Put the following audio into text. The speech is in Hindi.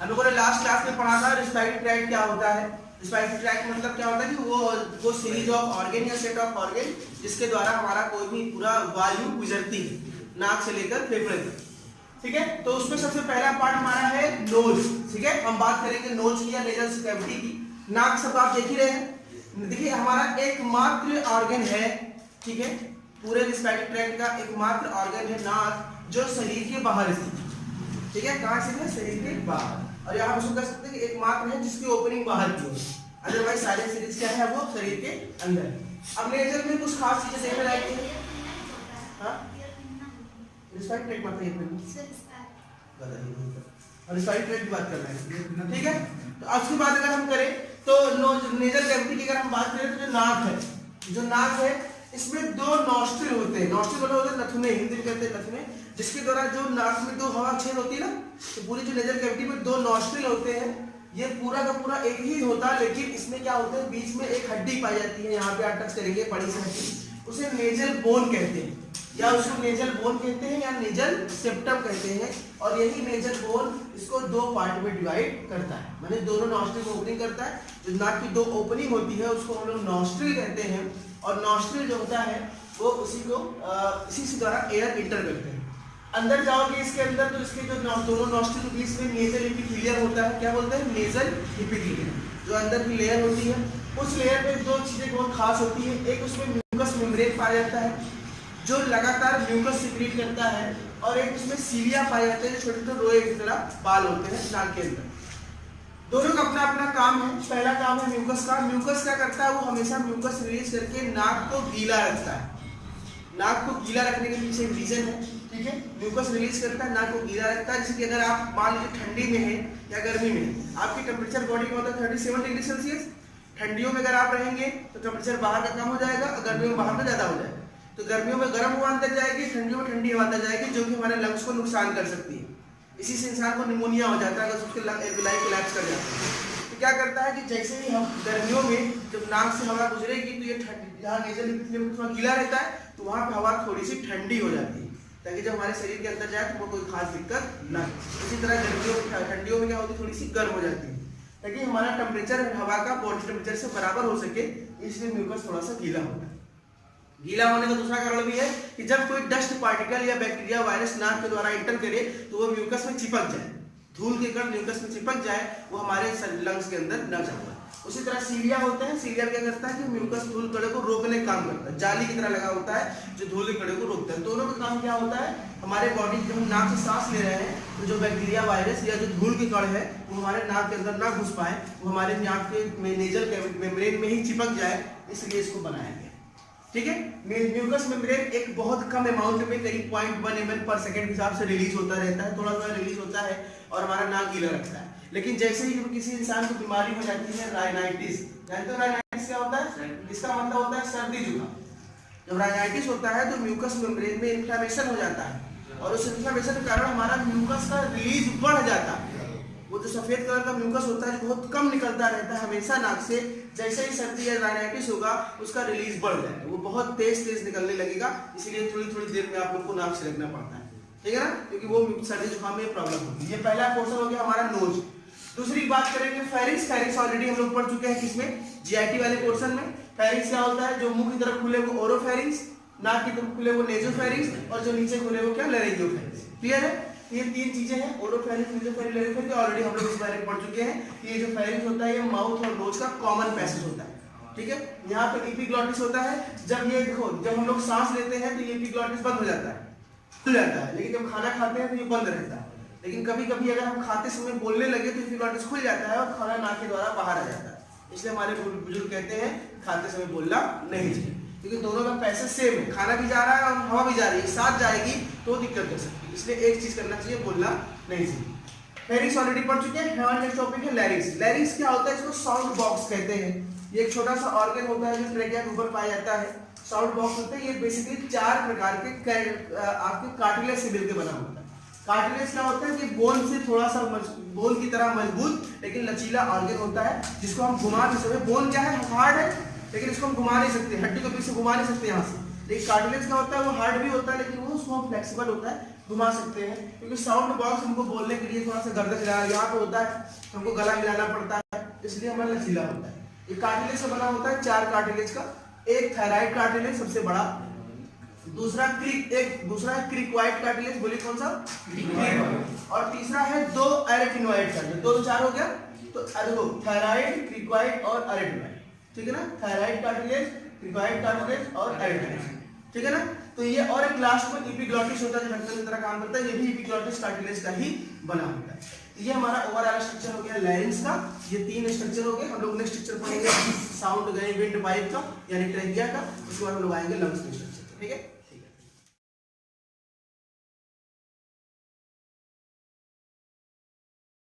हम लोगों ने लास्ट क्लास में पढ़ा था रेस्पिरेटरी ट्रैक्ट क्या होता है। रेस्पिरेटरी ट्रैक्ट मतलब क्या होता है कि वो सीरीज ऑफ ऑर्गन या सेट ऑफ ऑर्गन जिसके द्वारा हमारा कोई भी पूरा वायु गुजरती है नाक से लेकर फेफड़े तक। ठीक है, तो उसमें सबसे पहला पार्ट हमारा है नोज। ठीक है, हम बात करेंगे नोज की या नेजल कैविटी की। नाक सब आप देख ही रहे हैं। देखिए हमारा एकमात्र ऑर्गन है, ठीक है, पूरे रेस्पिरेटरी ट्रैक्ट का एकमात्र ऑर्गन है नाक, जो शरीर के बाहर स्थित है। ठीक है, कहां से है? शरीर के बाहर। और यहाँ हम कह सकते हैं कि एकमात्र है जिसकी ओपनिंग बाहर की है, अदरवाइज सारे सीरीज क्या है वो शरीर के अंदर। अब नेजल में कुछ खास चीजें देखने लायक है। हाँ, रेस्पिरेटरी ट्रैक्ट मतलब ये और रेस्पिरेटरी ट्रैक्ट की बात कर रहे हैं। ठीक है, तो आज की बात अगर हम करें तो नेजल कैविटी की अगर हम बात करें तो जो नाक है, जो नाक है इसमें दो नॉस्ट्रिल होते हैं। नॉस्ट्रिल मतलब होते हैं नथुने, हिंदी में कहते हैं नथुने, जिसके द्वारा जो नाक में दो हवा छेद होती है ना, तो पूरी जो नेजल कैविटी में दो नॉस्ट्रिल होते हैं। ये पूरा का पूरा एक ही होता है, लेकिन इसमें क्या होता है बीच में एक हड्डी पाई जाती है, यहाँ पे आप टच करेंगे बड़ी सी हड्डी, उसे नेजल बोन कहते हैं, या उसको नेजल बोन कहते हैं या नेजल सेप्टम कहते हैं। और यही नेजल बोन इसको दो पार्ट में डिवाइड करता है, माने दोनों नॉस्ट्रिल को ओपनिंग करता है। जो नाक की दो ओपनिंग होती है उसको हम लोग नॉस्ट्रिल कहते हैं, और नॉस्ट्रिल जो होता है वो इसी से द्वारा एयर इंटर करते हैं। अंदर जाओगे इसके अंदर तो इसके जो दोनों नॉस्ट्रिल के बीच में नेजल एपिथेलियम होता है। क्या बोलते हैं? नेजल एपिथेलियम, जो अंदर की लेयर होती है। उस लेयर पे दो चीजें बहुत खास होती है। एक उसमें म्यूकस मेम्ब्रेन पाया जाता है जो लगातार म्यूकस सिक्रीट करता है, और एक उसमें सीलिया पाए जाते हैं जो छोटे छोटे रोए की तरह बाल होते हैं नाक के अंदर। दोनों का अपना अपना काम है। पहला काम है म्यूकस का। म्यूकस क्या करता है? वो हमेशा म्यूकस रिलीज करके नाक को गीला रखता है। नाक को गीला रखने के पीछे एक रीजन है। ठीक है, म्यूकस रिलीज करता है, नाक को गीला रखता है। जैसे कि अगर आप मान लीजिए ठंडी में है या गर्मी में है, आपकी टेम्परेचर बॉडी में होता है 37 डिग्री सेल्सियस। ठंडियों में अगर आप रहेंगे तो टेम्परेचर बाहर का कम हो जाएगा और गर्मियों में बाहर का ज्यादा हो जाएगा। तो गर्मियों में गर्म हवा अंदर जाएगी, ठंडियों में ठंडी हवा अंदर जाएगी, जो कि हमारे लंग्स को नुकसान कर सकती है। इसी से इंसान को निमोनिया हो जाता है अगर उसके एल्विलाई कोलैप्स कर जाता है। तो क्या करता है कि जैसे ही हम गर्मियों में जब नाक से हवा गुजरेगी तो ये जहाँ नेजल एपिथेलियम थोड़ा गीला रहता है तो वहाँ पे हवा थोड़ी सी ठंडी हो जाती है, ताकि जब हमारे शरीर के अंदर जाए तो वो कोई खास दिक्कत ना हो। इसी तरह ठंडियों में क्या होती है? थोड़ी सी गर्म हो जाती है, ताकि हमारा टेम्परेचर हवा का बॉडी टेम्परेचर से बराबर हो सके। इसलिए म्यूकस थोड़ा सा गीला होता है। गीला होने का दूसरा कारण भी है कि जब कोई डस्ट पार्टिकल या बैक्टीरिया वायरस नाक के द्वारा इंटर करे तो वो म्यूकस में चिपक जाए, धूल के कण म्यूकस में चिपक जाए, वो हमारे लंग्स के अंदर न जाए। उसी तरह सीलिया होते हैं। सीलिया क्या करता है कि म्यूकस धूल कणे को रोकने का काम करता है, जाली की तरह लगा होता है जो धूल के कणे को रोकता है। दोनों का काम क्या होता है? हमारे बॉडी जब हम नाक से सांस ले रहे हैं तो जो बैक्टीरिया वायरस या जो धूल के कण है वो हमारे नाक के अंदर ना घुस पाए, वो हमारे नाक के नेजल मेम्ब्रेन में ही चिपक जाए, इसलिए इसको बनाया गया। ठीक है, म्यूकस मेम्ब्रेन एक बहुत कम अमाउंट में करीब 0.1 ml पर सेकंड के हिसाब से रिलीज होता रहता है, थोड़ा थोड़ा रिलीज होता है और हमारा नाक गीला रखता है। लेकिन जैसे ही किसी इंसान को बीमारी हो जाती है राइनाइटिस, जानते हो राइनाइटिस क्या होता है? इसका मतलब होता है सर्दी जुकाम। जब राइनाइटिस होता है तो म्यूकस मेम्ब्रेन में इन्फ्लेमेशन हो जाता है, और उस इन्फ्लेमेशन के कारण हमारा म्यूकस का रिलीज बढ़ जाता है। वो जो सफेद कलर का म्यूकस होता है जो बहुत कम निकलता रहता है हमेशा नाक से, जैसे ही सर्दी या राइनाइटिस होगा उसका रिलीज बढ़ जाएगा, वो बहुत तेज तेज निकलने लगेगा। इसलिए थोड़ी थोड़ी देर में आप लोग को नाक से रखना पड़ता है, ठीक है ना, क्योंकि वो सर्दी जुकाम में प्रॉब्लम होती है। ये पहला पोर्शन हो गया हमारा नोज। दूसरी बात करेंगे फेरिंक्स। फेरिंक्स ऑलरेडी हम लोग पढ़ चुके हैं किसमें? जीआईटी वाले पोर्शन में। फेरिंक्स क्या होता है? जो मुंह की तरफ खुले वो ओरोफेरिंक्स, नाक की तरफ खुले वो नेजोफेरिंक्स, और जो नीचे खुले वो क्या? लैरिंजियोफेरिंक्स। क्लियर है? ये तीन चीजें हैं, ओरोफेरिंक्स, नेजोफेरिंक्स, लैरिंजियोफेरिंक्स। ऑलरेडी हम लोग इस बारे में पढ़ चुके हैं कि ये जो फेरिंक्स होता है ये माउथ और नोज का कॉमन पैसेज होता है। ठीक है, यहाँ पे एपिग्लॉटिस होता है। जब ये देखो, जब हम लोग सांस लेते हैं तो ये एपिग्लॉटिस बंद हो जाता है, खुल जाता है, लेकिन जब खाना खाते हैं तो ये बंद रहता है। लेकिन कभी कभी अगर हम खाते समय बोलने लगे तो एपिग्लॉटिस खुल जाता है और खाना नाक के द्वारा बाहर आ जाता है। इसलिए हमारे बुजुर्ग कहते हैं खाते समय बोलना नहीं चाहिए, क्योंकि दोनों का पैसेज सेम है, खाना भी जा रहा है और हवा भी जा रही है, साथ जाएगी तो दिक्कत कर सकती है। इसलिए एक चीज करना चाहिए, बोलना नहीं चाहिए। फेरिंक्स ऑलरेडी पढ़ चुके हैं। नेक्स्ट टॉपिक है लैरिंक्स। लैरिंक्स क्या होता है? इसको साउंड बॉक्स कहते हैं। ये एक छोटा सा ऑर्गन होता है जो ट्रेकिया के ऊपर पाया जाता है। साउंड बॉक्स होता है, ये बेसिकली 4 प्रकार के आपके कार्टिलेज से मिलकर बना होता है। कार्टिलेज क्या होता है कि बोन से थोड़ा सा बोन की तरह मजबूत लेकिन लचीला ऑर्गन होता है, जिसको हम घुमा भी सकते हैं। बोन क्या है? हार्ड है, लेकिन इसको हम घुमा नहीं सकते, हड्डी को पीछे घुमा नहीं सकते यहाँ से। लेकिन कार्टिलेज क्या होता है? वो हार्ड भी होता है लेकिन वो उसको उसको हम फ्लेक्सिबल होता है घुमा सकते हैं, क्योंकि साउंड बॉक्स हमको बोलने के लिए थोड़ा सा गर्दन हिलाना यहाँ पे होता है, हमको गला हिलाना पड़ता है, इसलिए हमारा लचीला होता है। ये कार्टिलेज से बना होता है 4 कार्टिलेज का, एक थायराइड कार्टिलेज सबसे बड़ा, दूसरा है क्रिकॉइड कार्टिलेज, बोलिए कौन सा, और तीसरा है 2 एरेटिनॉइड कार्टिलेज। 2 तो 4 हो गया, तो देखो थायराइड, क्रिकॉइड और एरेटिनॉइड, ठीक है ना, थायराइड कार्टिलेज, क्रिकॉइड कार्टिलेज और एरेटिनॉइड, ठीक है ना। तो ये और एक लास्ट में एपिग्लॉटिस होता है जो ढक्कन की तरह काम करता है, ये भी एपिग्लॉटिस कार्टिलेज का ही बना होता है। ये हमारा ओवरऑल स्ट्रक्चर हो गया लैरिंक्स का, ये 3 स्ट्रक्चर हो गए। हम लोग नेक्स्ट स्ट्रक्चर पढ़ेंगे साउंड गए विंड पाइप का यानी ट्रेकिया का, उसके बाद हम लोग आएंगे लंग्स के स्ट्रक्चर, ठीक है।